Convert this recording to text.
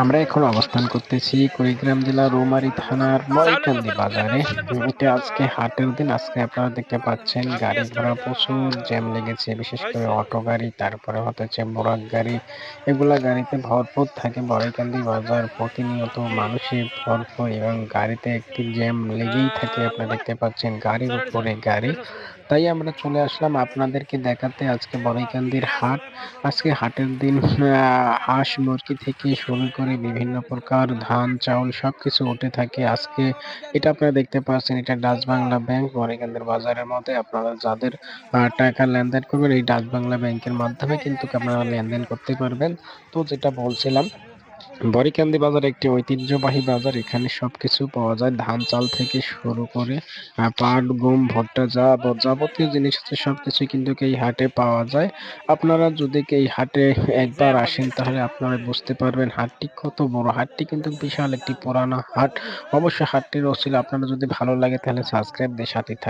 আমরা এখন অবস্থান করতেছি কুড়িগ্রাম জেলার রৌমারী থানার মরিকান্দি বাজারে। এটা আজকে হাটের দিন। আজকে আপনারা দেখতে পাচ্ছেন গাড়ি ঘোড়া প্রচুর জ্যাম লেগেছে। বিশেষ করে অটো গাড়ি, তারপরে হচ্ছে বোরাক গাড়ি। এগুলা গাড়িতে ভরপুর থাকে। বড়াইকান্দি বাজার প্রতিনিয়ত মানুষে ভরপুর এবং গাড়িতে একটি জ্যাম লেগেই থাকে। আপনারা দেখতে পাচ্ছেন গাড়ির উপরে গাড়ি। তাই আমরা চলে আসলাম আপনাদেরকে দেখাতে আজকে বড়াইকান্দির হাট। আজকে হাটের দিন হাঁস মুরগি থেকে শুরু করে বিভিন্ন প্রকার ধান চাউল সবকিছু উঠে থাকে আজকে। এটা আপনারা দেখতে পাচ্ছেন, এটা ডাচ বাংলা ব্যাংক বড়াইকান্দির বাজারের মধ্যে। আপনারা যাদের টাকা লেনদেন করবেন এই ডাচ বাংলা ব্যাংকের মাধ্যমে কিন্তু আপনারা লেনদেন করতে পারবেন। তো যেটা বলছিলাম, বরিকান্দি বাজার একটি ঐতিহ্যবাহী বাজার। এখানে সবকিছু পাওয়া যায়, ধান চাল থেকে শুরু করে পাট গম ভুট্টা যাবতীয় জিনিস আছে সবকিছু কিন্তু এই হাটে পাওয়া যায়। আপনারা যদি এই হাটে একবার আসেন তাহলে আপনারা বুঝতে পারবেন হাটটি কত বড়। হাটটি কিন্তু বিশাল একটি পুরানো হাট। অবশ্যই হাটটির অছিলা আপনারা যদি ভালো লাগে তাহলে সাবস্ক্রাইব দিয়ে সাথে থাকুন।